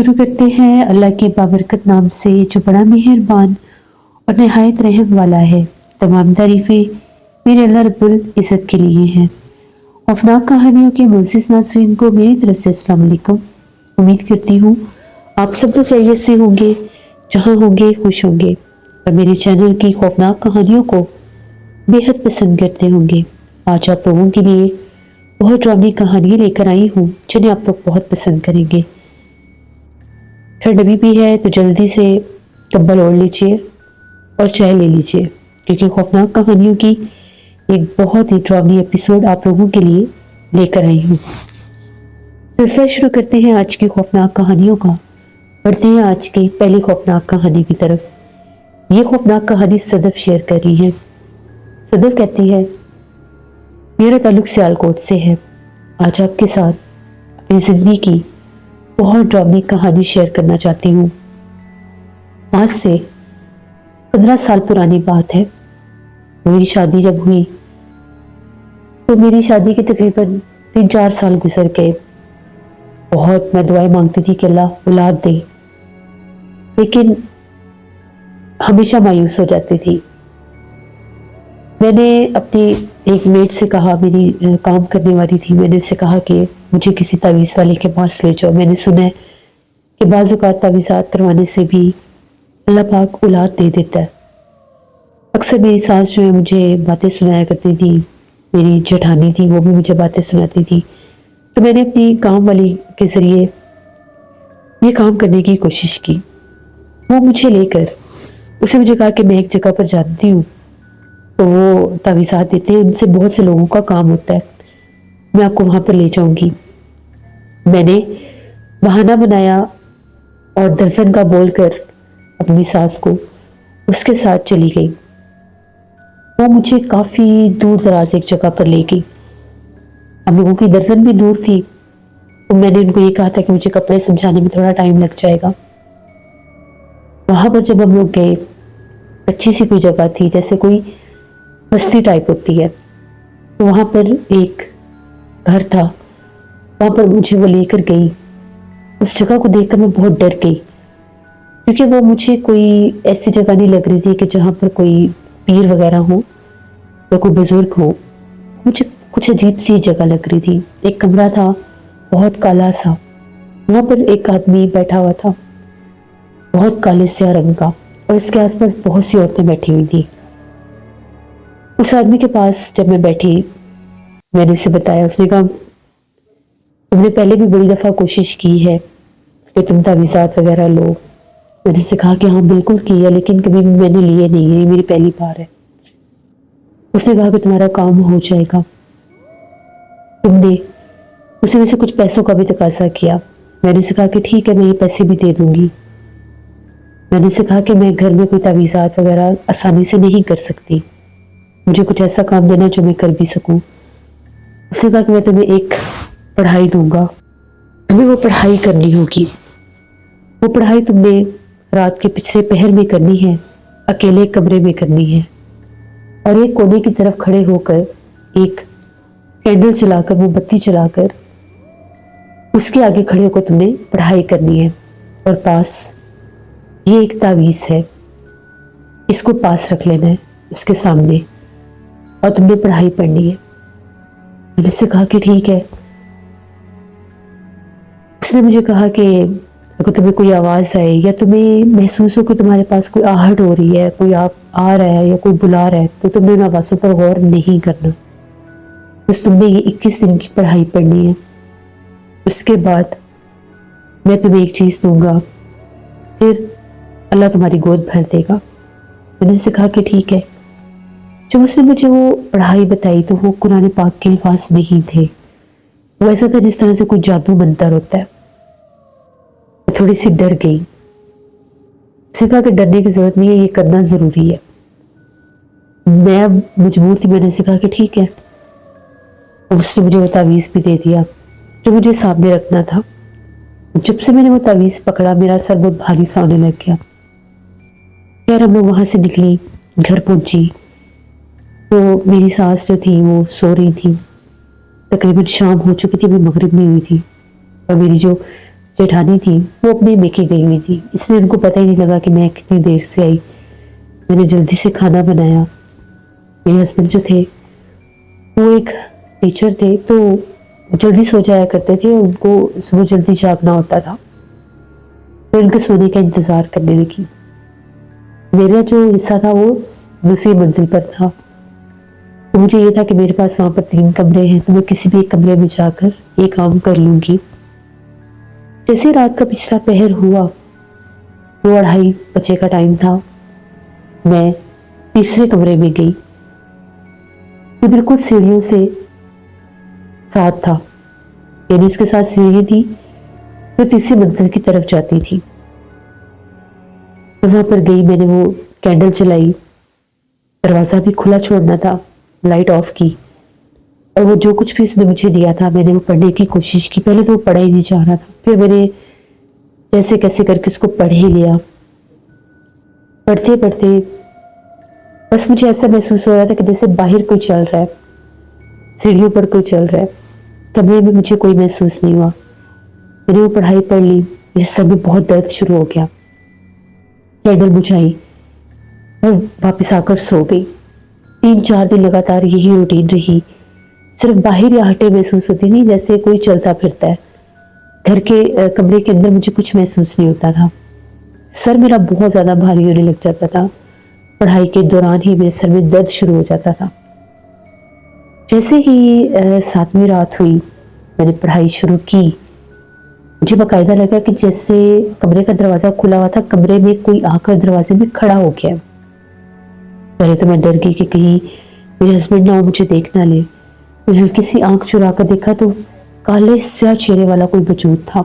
शुरू करते हैं अल्लाह के बाबरकत नाम से जो बड़ा मेहरबान और नहायत रहम वाला है। तमाम तारीफ़ें मेरे अल्लाह रब्बुल इज़्ज़त के लिए हैं। खौफनाक कहानियों के मुअज़्ज़िज़ नाज़रीन को मेरी तरफ से अस्सलाम वालेकुम। उम्मीद करती हूँ आप सब लोग खैरियत से होंगे, जहाँ होंगे खुश होंगे और मेरे चैनल की खौफनाक कहानियों को बेहद पसंद करते होंगे। आज आप लोगों के लिए बहुत ड्रामी कहानियाँ लेकर आई हूँ जिन्हें आप लोग बहुत पसंद करेंगे। ठंड अभी भी है तो जल्दी से कंबल ओढ़ लीजिए और चाय ले लीजिए, क्योंकि खौफनाक कहानियों की एक बहुत ही ड्रामी एपिसोड आप लोगों के लिए लेकर आई हूँ। सिलसिला शुरू करते हैं आज की खौफनाक कहानियों का। बढ़ते हैं आज की पहली खौफनाक कहानी की तरफ। ये खौफनाक कहानी सदफ शेयर कर रही है। सदफ कहती है, मेरा ताल्लुक सियालकोट से है। आज आपके साथ अपनी जिंदगी की बहुत ड्रामी कहानी शेयर करना चाहती हूँ। आज से 15 साल पुरानी बात है। मेरी शादी जब हुई तो मेरी शादी के तकरीबन 3-4 साल गुजर गए। बहुत मैं दुआएं मांगती थी कि अल्लाह औलाद दे, लेकिन हमेशा मायूस हो जाती थी। मैंने अपनी एक मेट से कहा, मेरी काम करने वाली थी, मैंने उससे कहा कि मुझे किसी तावीज़ वाले के पास ले जाओ। मैंने सुना है कि बाज़ औक़ात तावीज़ात करवाने से भी अल्लाह पाक औलाद दे देता है। अक्सर मेरी सास जो है मुझे बातें सुनाया करती थी, मेरी जेठानी थी वो भी मुझे बातें सुनाती थी। तो मैंने अपनी काम वाली के ज़रिए ये काम करने की कोशिश की। वो मुझे लेकर, उसने मुझे कहा कि मैं एक जगह पर जानती हूँ तो वो तावीज़ात देते हैं, उनसे बहुत से लोगों का काम होता है, मैं आपको वहाँ पर ले जाऊँगी। मैंने बहाना बनाया और दर्जन का बोलकर अपनी सास को उसके साथ चली गई। वो मुझे काफ़ी दूर दराज एक जगह पर ले गई। हम लोगों की दर्जन भी दूर थी, तो मैंने उनको ये कहा था कि मुझे कपड़े समझाने में थोड़ा टाइम लग जाएगा। वहाँ पर जब हम लोग गए, अच्छी सी कोई जगह थी, जैसे कोई बस्ती टाइप होती है, तो वहाँ पर एक घर था। वहाँ पर मुझे वो लेकर गई। उस जगह को देखकर मैं बहुत डर गई, क्योंकि वो मुझे कोई ऐसी जगह नहीं लग रही थी कि जहाँ पर कोई पीर वगैरह हो या कोई बुजुर्ग हो। मुझे कुछ अजीब सी जगह लग रही थी। एक कमरा था बहुत काला सा, वहाँ पर एक आदमी बैठा हुआ था बहुत काले से रंग का, और उसके आसपास बहुत सी औरतें बैठी हुई थी। उस आदमी के पास जब मैं बैठी, मैंने उसे बताया। उसने कहा, तुमने पहले भी बड़ी दफ़ा कोशिश की है कि तुम तावीज़ात वगैरह लो। मैंने उसे कहा कि हाँ बिल्कुल की है, लेकिन कभी भी मैंने लिए नहीं है, ये मेरी पहली बार है। उसने कहा कि तुम्हारा काम हो जाएगा। तुमने उसे वैसे कुछ पैसों का भी तकाजा किया। मैंने उसे कहा कि ठीक है, मैं ये पैसे भी दे दूंगी। मैंने उसे कहा कि मैं घर में कोई तावीज़ात वगैरह आसानी से नहीं कर सकती, मुझे कुछ ऐसा काम देना जो मैं कर भी सकूं। उसने कहा कि मैं तुम्हें एक पढ़ाई दूंगा, तुम्हें वो पढ़ाई करनी होगी। वो पढ़ाई तुमने रात के पिछले पहर में करनी है, अकेले कमरे में करनी है, और एक कोने की तरफ खड़े होकर एक कैंडल चलाकर, वो बत्ती चलाकर उसके आगे खड़े होकर तुमने पढ़ाई करनी है। और पास ये एक तावीज़ है, इसको पास रख लेना है उसके सामने, और तुमने पढ़ाई पढ़नी है। मैंने उससे कहा कि ठीक है। उसने मुझे कहा कि अगर तुम्हें कोई आवाज़ आए या तुम्हें महसूस हो कि तुम्हारे पास कोई आहट हो रही है, कोई आप आ रहा है या कोई बुला रहा है, तो तुमने उन आवाज़ों पर गौर नहीं करना, बस तुमने ये 21 दिन की पढ़ाई पढ़नी है। उसके बाद मैं तुम्हें एक चीज़ दूंगा, फिर अल्लाह तुम्हारी गोद भर देगा। मैंने उससे कहा कि ठीक है। जब उसने मुझे वो पढ़ाई बताई तो वो कुरान पाक के अल्फाज नहीं थे, वो ऐसा था जिस तरह से कोई जादू मंतर होता है। मैं थोड़ी सी डर गई। उसने कहा कि डरने की जरूरत नहीं है, ये करना जरूरी है। मैं अब मजबूर थी। मैंने कहा कि ठीक है। उसने मुझे वो तावीज़ भी दे दिया जो मुझे सामने रखना था। जब से मैंने वो तावीज़ पकड़ा, मेरा सर बहुत भारी सा होने लग गया। खैर हम लोग वहाँ से निकली, घर पहुँची तो मेरी सास जो थी वो सो रही थी। तकरीबन शाम हो चुकी थी, अभी मगरिब नहीं हुई थी, और मेरी जो जेठानी थी वो अपने मेके गई हुई थी, इसलिए उनको पता ही नहीं लगा कि मैं कितनी देर से आई। मैंने जल्दी से खाना बनाया। मेरे हस्बैंड जो थे वो एक टीचर थे, तो जल्दी सो जाया करते थे, उनको सुबह जल्दी जागना होता था। मैं उनके सोने का इंतज़ार करने लगी। मेरा जो हिस्सा था वो दूसरी मंजिल पर था, तो मुझे ये था कि मेरे पास वहाँ पर 3 कमरे हैं, तो मैं किसी भी एक कमरे में जाकर ये काम कर लूँगी। जैसे रात का पिछला पहर हुआ, 2-2:30 का टाइम था, मैं तीसरे कमरे में गई जो बिल्कुल सीढ़ियों से साथ था, यानी इसके साथ सीढ़ी थी जो तीसरी मंजिल की तरफ जाती थी। मैं वहां पर गई, मैंने वो कैंडल जलाई, दरवाजा भी खुला छोड़ना था, लाइट ऑफ की, और वो जो कुछ भी उसने मुझे दिया था मैंने वो पढ़ने की कोशिश की। पहले तो वो पढ़ा ही नहीं जा रहा था, फिर मैंने जैसे कैसे करके उसको पढ़ ही लिया। पढ़ते पढ़ते बस मुझे ऐसा महसूस हो रहा था कि जैसे बाहर कोई चल रहा है, सीढ़ियों पर कोई चल रहा है, कमरे में मुझे कोई महसूस नहीं हुआ। मैंने वो पढ़ाई पढ़ ली, मेरे सर में बहुत दर्द शुरू हो गया। कैंडल बुझाई और वापस आकर सो गई। 3-4 दिन लगातार यही रूटीन रही। सिर्फ बाहर आहटें महसूस होती थी, जैसे कोई चलता फिरता है। घर के कमरे के अंदर मुझे कुछ महसूस नहीं होता था। सर मेरा बहुत ज़्यादा भारी होने लग जाता था। पढ़ाई के दौरान ही मेरे सर में दर्द शुरू हो जाता था। जैसे ही 7वीं रात हुई, मैंने पढ़ाई शुरू की। मुझे बाकायदा लगा कि जैसे कमरे का दरवाज़ा खुला हुआ था, कमरे में कोई आकर दरवाजे में खड़ा हो गया। पहले तो मैं डर गई कि कहीं मेरे हस्बैंड ना मुझे देख ना ले। मैंने हल्की सी आंख चुरा कर देखा तो काले स्याह चेहरे वाला कोई वजूद था।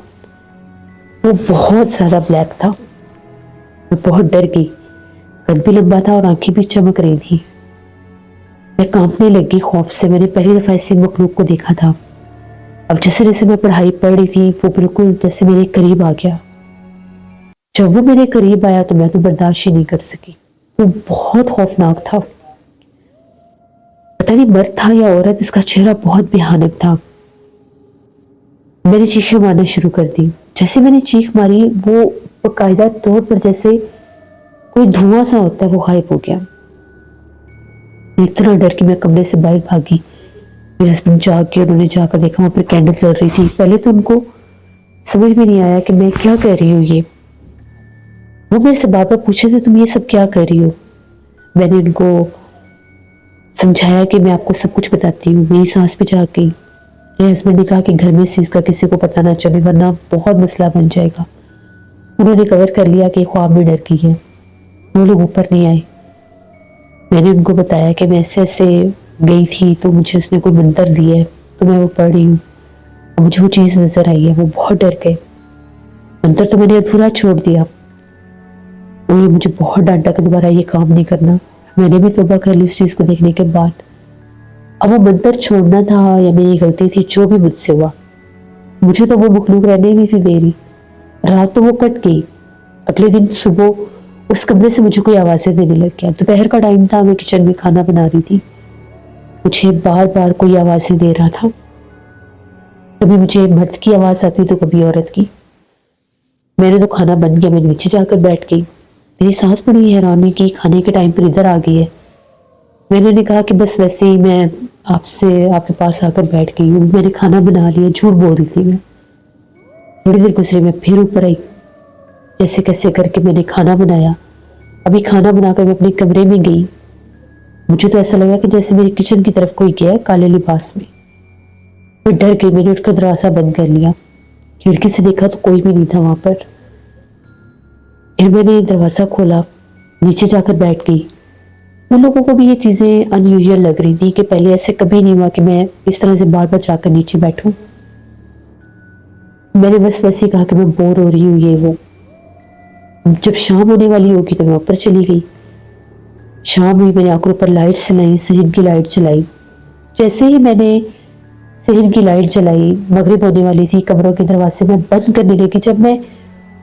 वो बहुत ज़्यादा ब्लैक था। मैं बहुत डर गई। कद भी लंबा था और आंखें भी चमक रही थी। मैं कांपने लगी खौफ से। मैंने पहली दफ़ा ऐसी मखलूक को देखा था। अब जैसे जैसे मैं पढ़ाई पढ़ रही थी, वो बिल्कुल जैसे मेरे करीब आ गया। जब वो मेरे करीब आया तो मैं तो बर्दाश्त ही नहीं कर सकी। वो बहुत खौफनाक था। पता नहीं मर्द था या औरत, उसका चेहरा बहुत भयानक था। मैंने चीखें मारना शुरू कर दी। जैसे मैंने चीख मारी, वो बाकायदा तौर पर जैसे कोई धुआं सा होता है वो गायब हो गया। इतना डर के मैं कमरे से बाहर भागी। मेरे हस्बैंड जाग के, उन्होंने जाकर देखा वहां पर कैंडल जल रही थी। पहले तो उनको समझ में नहीं आया कि मैं क्या कर रही हूँ। ये वो मेरे से बार बार पूछे थे, तुम ये सब क्या कर रही हो। मैंने उनको समझाया कि मैं आपको सब कुछ बताती हूँ। मेरी सांस पे जाग गई। मेरे हस्बैंड ने कहा कि घर में इस चीज़ का किसी को पता ना चले, वरना बहुत मसला बन जाएगा। उन्होंने कवर कर लिया कि ख्वाब में डर गई है। वो लोग ऊपर नहीं आए। मैंने उनको बताया कि मैं ऐसे ऐसे गई थी, तो मुझे उसने कोई मंत्र दिया है, तो मैं वो पढ़ रही हूँ, और मुझे वो चीज़ नजर आई है। वो बहुत डर गए। मंत्र तो मैंने अधूरा छोड़ दिया। उन्होंने मुझे बहुत डांटा कि दोबारा ये काम नहीं करना। मैंने भी तौबा कर ली इस चीज़ को देखने के बाद। अब वो मंत्र छोड़ना था या मेरी गलती थी, जो भी मुझसे हुआ, मुझे तो वो मखलूक रहने ही नहीं थी दे रही। रात तो वो कट गई। अगले दिन सुबह उस कमरे से मुझे कोई आवाज़ें देने लग गया। दोपहर का टाइम था, मैं किचन में खाना बना रही थी। मुझे बार बार कोई आवाज़ें दे रहा था। कभी मुझे मर्द की आवाज़ आती तो कभी औरत की। मैंने तो खाना बंद किया, मैं नीचे जाकर बैठ गई। मेरी सास बड़ी हैरान हुई कि खाने के टाइम पर इधर आ गई है। मैंने उन्हें कहा कि बस वैसे ही मैं आपसे आपके पास आकर बैठ गई हूँ, मैंने खाना बना लिया। झूठ बोल रही थी मैं। थोड़ी देर गुजरी, मैं फिर ऊपर आई। जैसे कैसे करके मैंने खाना बनाया। अभी खाना बनाकर मैं अपने कमरे में गई। मुझे तो ऐसा लगा कि जैसे मेरे किचन की तरफ कोई गया काले लिबास में। मैं डर गई। मैंने उठकर दरवाजा बंद कर लिया। खिड़की से देखा तो कोई भी नहीं था वहां पर। फिर मैंने दरवाजा खोला, नीचे जाकर बैठ गई। उन लोगों को भी ये चीज़ें अनयूजुअल लग रही थी कि पहले ऐसे कभी नहीं हुआ कि मैं इस तरह से बार बार जाकर नीचे बैठूं। मैंने बस वैसे ही कहा कि मैं बोर हो रही हूँ, ये वो। जब शाम होने वाली होगी तो मैं ऊपर चली गई। शाम हुई, मैंने आकर ऊपर लाइट जलाई, सहन की लाइट जलाई। जैसे ही मैंने सहन की लाइट जलाई, मगरिब होने वाली थी, कमरों के दरवाजे मैं बंद करने लगी। जब मैं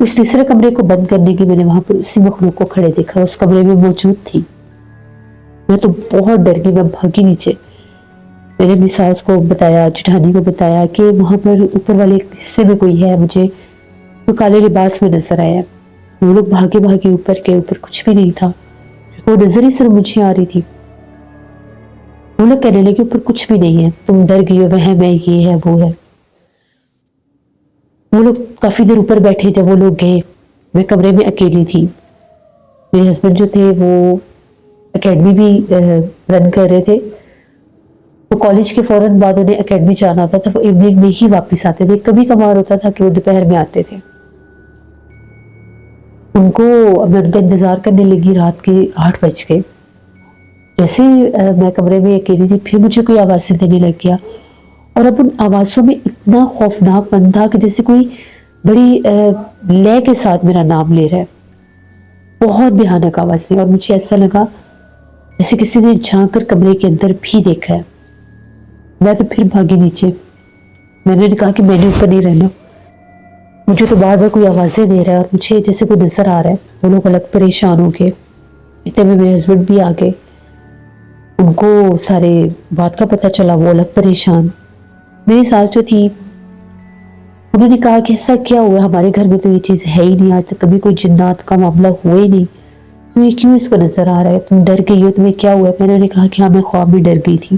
उस तीसरे कमरे को बंद करने की, मैंने वहां पर उसी मखलूक को खड़े देखा। उस कमरे में मौजूद थी। मैं तो बहुत डर गई। मैं भागी नीचे। मैंने अपनी सास को बताया, जेठानी को बताया कि वहां पर ऊपर वाले हिस्से में कोई है, मुझे وہ کالے لباس میں نظر آیا. وہ لوگ بھاگے بھاگے اوپر کے اوپر کچھ بھی نہیں تھا. وہ نظر ہی صرف مجھے آ رہی تھی. وہ لوگ کہنے لگے اوپر کچھ بھی نہیں ہے, تم ڈر گئی ہو, وہم ہے, یہ ہے, وہ ہے. وہ لوگ کافی دیر اوپر بیٹھے. جب وہ لوگ گئے میں کمرے میں اکیلی تھی. میرے ہسبینڈ جو تھے وہ اکیڈمی بھی رن کر رہے تھے. تو کالج کے فوراً بعد انہیں اکیڈمی جانا ہوتا تھا. وہ ایوننگ میں ہی واپس آتے تھے. کبھی کبھار ہوتا تھا کہ وہ دوپہر میں آتے تھے. ان کو میں ان کا انتظار کرنے لگی. رات کے 8 بج گئے. جیسے میں کمرے میں اکیلی تھی پھر مجھے کوئی آوازیں دینے لگ گیا. اور اب ان آوازوں میں اتنا خوفناک پن تھا کہ جیسے کوئی بڑی لے کے ساتھ میرا نام لے رہا ہے. بہت بھیانک آواز تھی اور مجھے ایسا لگا جیسے کسی نے جھانک کر کمرے کے اندر بھی دیکھا ہے. میں تو پھر بھاگی نیچے. میں نے کہا کہ میں نے اوپر نہیں رہنا, مجھے تو بار بار کوئی آوازیں دے رہا ہے اور مجھے جیسے کوئی نظر آ رہا ہے. وہ لوگ الگ پریشان ہو گئے. اتنے میں میرے ہسبینڈ بھی آ گئے. ان کو سارے بات کا پتہ چلا. وہ الگ پریشان. میری ساس جو تھی انہوں نے کہا کہ ایسا کیا ہوا, ہمارے گھر میں تو یہ چیز ہے ہی نہیں, آج تک کبھی کوئی جنات کا معاملہ ہوا ہی نہیں, تو یہ کیوں اس کو نظر آ رہا ہے, تم ڈر گئی ہو, تمہیں کیا ہوا ہے. میں نے کہا کہ ہاں میں خواب میں ڈر گئی تھی.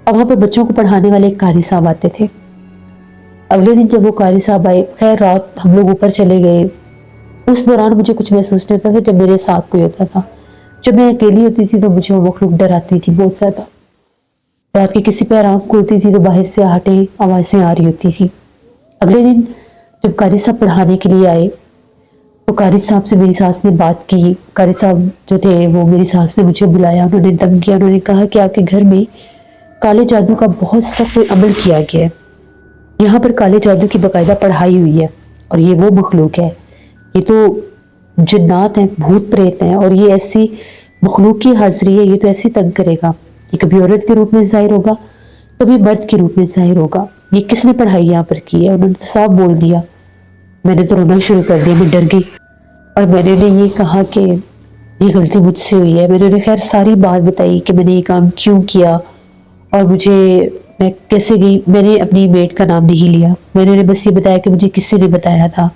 اب وہاں پہ بچوں کو پڑھانے والے ایک قاری صاحب آتے تھے. اگلے دن جب وہ قاری صاحب آئے, خیر رات ہم لوگ اوپر چلے گئے. اس دوران مجھے کچھ محسوس نہیں ہوتا تھا جب میرے ساتھ کوئی ہوتا تھا. جب میں اکیلی ہوتی تھی تو مجھے وہ مخلوق ڈراتی تھی بہت زیادہ. رات کی کسی پہ آنکھ کھلتی تھی تو باہر سے آہٹیں آوازیں آ رہی ہوتی تھی. اگلے دن جب قاری صاحب پڑھانے کے لیے آئے تو قاری صاحب سے میری ساس نے بات کی. قاری صاحب جو تھے وہ میری ساس نے مجھے بلایا. انہوں نے دم کیا. انہوں نے کہا کہ آپ کے گھر میں کالے جادو کا بہت سخت عمل کیا گیا ہے. یہاں پر کالے جادو کی باقاعدہ پڑھائی ہوئی ہے اور یہ وہ مخلوق ہے. یہ تو جنات ہیں, بھوت پریت ہیں, اور یہ ایسی مخلوق کی حاضری ہے. یہ تو ایسی تنگ کرے گا. یہ کبھی عورت کے روپ میں ظاہر ہوگا, کبھی مرد کے روپ میں ظاہر ہوگا. یہ کس نے پڑھائی یہاں پر کی ہے. انہوں نے تو صاف بول دیا. میں نے تو رونا شروع کر دیا. میں ڈر گئی اور میں نے یہ کہا کہ یہ غلطی مجھ سے ہوئی ہے. میں نے خیر ساری بات بتائی کہ میں نے یہ کام کیوں کیا اور میں کیسے گئی. میں نے اپنی میڈ کا نام نہیں لیا. میں نے بس یہ بتایا کہ مجھے کسی نے بتایا تھا.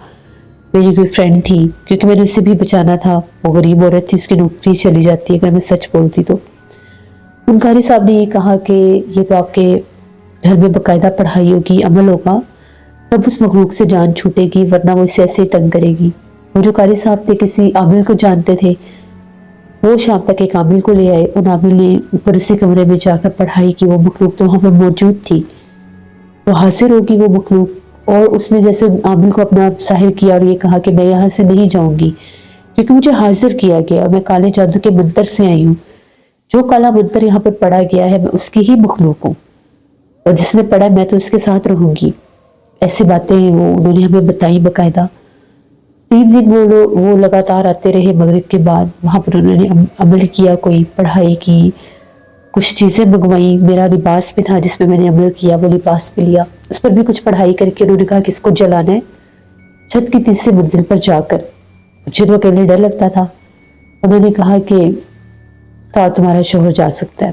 میری کوئی فرینڈ تھی, کیونکہ میں نے اسے بھی بچانا تھا. وہ غریب عورت تھی, اس کی نوکری چلی جاتی اگر میں سچ بولتی تو. ان قاری صاحب نے یہ کہا کہ یہ تو آپ کے گھر میں باقاعدہ پڑھائی ہوگی, عمل ہوگا, تب اس مخلوق سے جان چھوٹے گی, ورنہ وہ اسے ایسے ہی تنگ کرے گی. وہ جو قاری صاحب تھے کسی عامل کو جانتے تھے. وہ شام تک ایک عامل کو لے آئے. ان عامل نے اوپر اسی کمرے میں جا کر پڑھائی کی. وہ مخلوق تو وہاں پر موجود تھی. وہ حاضر ہوگی وہ مخلوق, اور اس نے جیسے عامل کو اپنا ظاہر کیا اور یہ کہا کہ میں یہاں سے نہیں جاؤں گی کیونکہ مجھے حاضر کیا گیا اور میں کالے جادو کے منتر سے آئی ہوں. جو کالا منتر یہاں پر پڑھا گیا ہے میں اس کی ہی مخلوق ہوں, اور جس نے پڑھا میں تو اس کے ساتھ رہوں گی. ایسی باتیں انہوں نے ہمیں بتائی باقاعدہ. 3 دن وہ لگاتار آتے رہے. مغرب کے بعد وہاں پر انہوں نے عمل کیا, کوئی پڑھائی کی, کچھ چیزیں منگوائی. میرا لباس بھی تھا جس پہ میں نے عمل کیا, وہ لباس بھی لیا. اس پر بھی کچھ پڑھائی کر کے انہوں نے کہا کہ اس کو جلانا ہے چھت کی 3ری منزل پر جا کر. مجھے تو اکیلے ڈر لگتا تھا. انہوں نے کہا کہ ساتھ تمہارا شوہر جا سکتا ہے.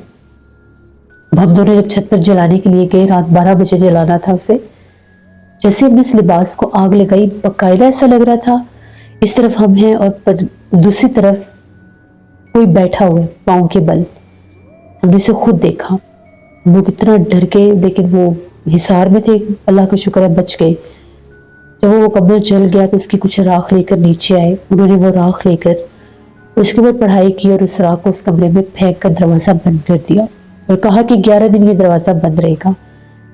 ہم دونوں جب چھت پر جلانے کے لیے گئے, رات 12 بجے جلانا تھا اسے. جیسے ہم نے اس لباس کو آگ لگائی, باقاعدہ ایسا لگ رہا تھا اس طرف ہم ہیں اور دوسری طرف کوئی بیٹھا ہوا ہے پاؤں کے بل. ہم نے اسے خود دیکھا. ہم لوگ اتنا ڈر گئے, لیکن وہ حصار میں تھے, اللہ کا شکر ہے بچ گئے. جب وہ کمرہ جل گیا تو اس کی کچھ راکھ لے کر نیچے آئے. انہوں نے وہ راکھ لے کر اس کے بعد پڑھائی کی اور اس راکھ کو اس کمرے میں پھینک کر دروازہ بند کر دیا اور کہا کہ 11 دن یہ دروازہ بند رہے گا.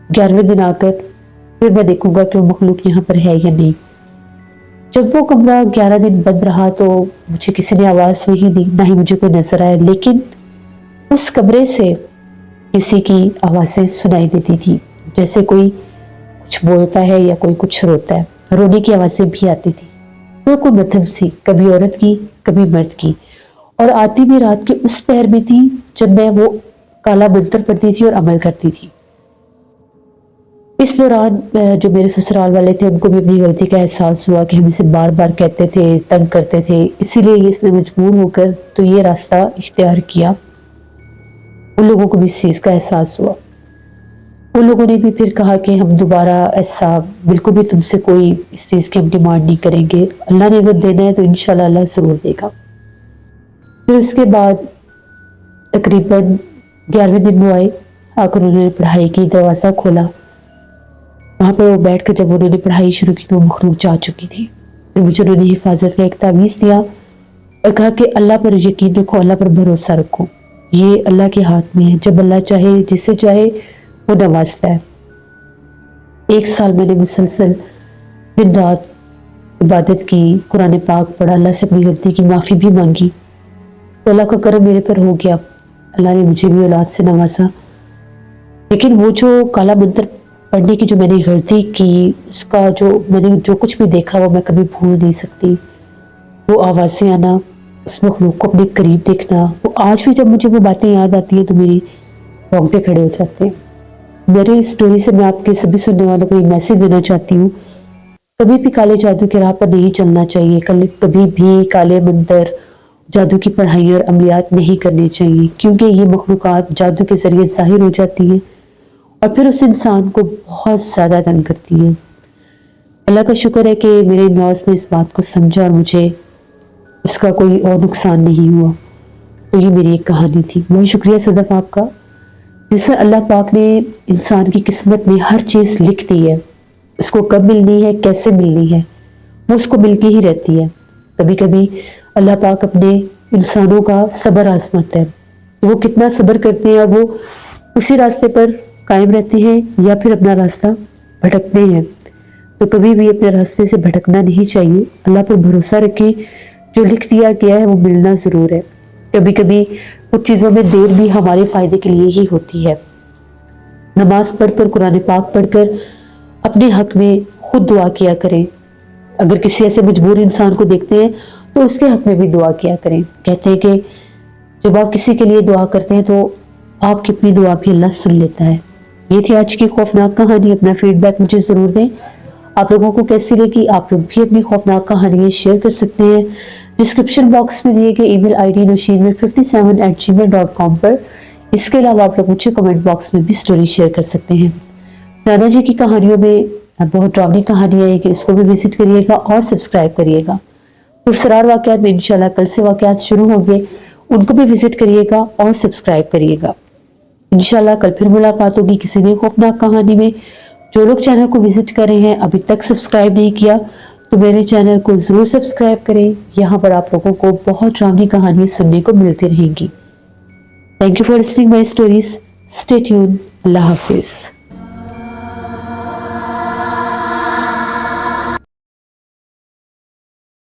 11ویں دن آ کر پھر میں دیکھوں گا کہ وہ مخلوق یہاں پر ہے یا نہیں. جب وہ کمرہ 11 دن بند رہا تو مجھے کسی نے آواز نہیں دی, نہ ہی مجھے کوئی نظر آیا, لیکن اس کمرے سے کسی کی آوازیں سنائی دیتی تھی, جیسے کوئی کچھ بولتا ہے یا کوئی کچھ روتا ہے. رونے کی آوازیں بھی آتی تھی. وہ کوئی مدھم سی, کبھی عورت کی کبھی مرد کی, اور آتی بھی رات کے اس پہر میں تھی جب میں وہ کالا منتر پڑھتی تھی اور عمل کرتی تھی. اس دوران جو میرے سسرال والے تھے ان کو بھی اپنی غلطی کا احساس ہوا کہ ہم اسے بار بار کہتے تھے, تنگ کرتے تھے, اسی لیے اس نے مجبور ہو کر تو یہ راستہ اختیار کیا. ان لوگوں کو بھی اس چیز کا احساس ہوا. وہ لوگوں نے بھی پھر کہا کہ ہم دوبارہ ایسا بالکل بھی تم سے کوئی اس چیز کی ہم ڈیمانڈ نہیں کریں گے، اللہ نے اگر دینا ہے تو انشاءاللہ اللہ ضرور دے گا۔ پھر اس کے بعد تقریباً 11ویں دن وہ آئے، آ کر انہوں نے پڑھائی کی، دروازہ کھولا، وہاں پہ وہ بیٹھ کر جب انہوں نے پڑھائی شروع کی تو وہ مخلوق جا چکی تھی۔ پھر مجھے انہوں نے حفاظت کا ایک تعویذ دیا اور کہا کہ اللہ پر یقین رکھو، اللہ پر بھروسہ رکھو، یہ اللہ کے ہاتھ میں ہے، جب اللہ چاہے جسے چاہے وہ نوازتا ہے۔ 1 سال میں نے مسلسل دن رات عبادت کی، قرآن پاک پڑھا، اللہ سے اپنی غلطی کی معافی بھی مانگی، تو اللہ کا کرم میرے پر ہو گیا، اللہ نے مجھے بھی اولاد سے نوازا۔ لیکن وہ جو کالا منتر پڑھنے کی جو میں نے غلطی کی، اس کا جو میں نے جو کچھ بھی دیکھا وہ میں کبھی بھول نہیں سکتی۔ وہ آوازیں آنا، اس مخلوق کو اپنے قریب دیکھنا، وہ آج بھی جب مجھے وہ باتیں یاد آتی ہیں تو میری رونگٹے کھڑے ہو جاتے ہیں۔ میری اس سٹوری سے میں آپ کے سبھی سننے والوں کو یہ میسج دینا چاہتی ہوں، کبھی بھی کالے جادو کے راہ پر نہیں چلنا چاہیے، کبھی بھی کالے منتر، جادو کی پڑھائی اور عملیات نہیں کرنے چاہیے، کیونکہ یہ مخلوقات جادو کے ذریعے ظاہر ہو جاتی ہیں اور پھر اس انسان کو بہت زیادہ تنگ کرتی ہیں۔ اللہ کا شکر ہے کہ میرے نواز نے اس بات کو سمجھا اور مجھے اس کا کوئی اور نقصان نہیں ہوا۔ تو یہ میری ایک کہانی تھی۔ بہت شکریہ صدف آپ کا، جس سے اللہ پاک نے انسان کی قسمت میں ہر چیز لکھ دی ہے، اس کو کب ملنی ہے، کیسے ملنی ہے، وہ اس کو ملتی ہی رہتی ہے۔ کبھی کبھی اللہ پاک اپنے انسانوں کا صبر آزماتا ہے، وہ کتنا صبر کرتے ہیں، وہ اسی راستے پر قائم رہتے ہیں یا پھر اپنا راستہ بھٹکتے ہیں۔ تو کبھی بھی اپنے راستے سے بھٹکنا نہیں چاہیے، اللہ پر بھروسہ رکھیں، جو لکھ دیا گیا ہے وہ ملنا ضرور ہے۔ کبھی کبھی کچھ چیزوں میں دیر بھی ہمارے فائدے کے لیے ہی ہوتی ہے۔ نماز پڑھ کر، قرآن پاک پڑھ کر اپنے حق میں خود دعا کیا کریں۔ اگر کسی ایسے مجبور انسان کو دیکھتے ہیں تو اس کے حق میں بھی دعا کیا کریں۔ کہتے ہیں کہ جب آپ کسی کے لیے دعا کرتے ہیں تو آپ کی اپنی دعا بھی اللہ سن لیتا ہے۔ یہ تھی آج کی خوفناک کہانی۔ اپنا فیڈ بیک مجھے ضرور دیں، آپ لوگوں کو کیسی لگی، آپ لوگ بھی اپنی خوفناک کہانیاں شیئر کر سکتے ہیں ڈسکرپشن باکس میں دیے گئے ای میل آئی ڈی nosheen57@gmail.com پر۔ اس کے علاوہ آپ لوگ مجھے کمنٹ باکس میں بھی سٹوری شیئر کر سکتے ہیں۔ نانا جی کی کہانیوں میں بہت ڈراؤنی کہانیاں ہیں کہ اس کو بھی وزٹ کریے گا اور سبسکرائب کریے گا۔ پرسرار واقعات میں انشاءاللہ کل سے واقعات شروع ہوں گے، ان کو بھی وزٹ کریے گا اور سبسکرائب کریے گا۔ انشاءاللہ کل پھر ملاقات ہوگی کسی نئی خوفناک کہانی میں۔ جو لوگ چینل کو وزٹ کرے ہیں ابھی تک سبسکرائب نہیں کیا تو میرے چینل کو ضرور سبسکرائب کریں، یہاں پر آپ لوگوں کو بہت ڈراؤنی کہانیاں سننے کو ملتی رہیں گی۔ Thank you for listening my stories, stay tuned, اللہ حافظ۔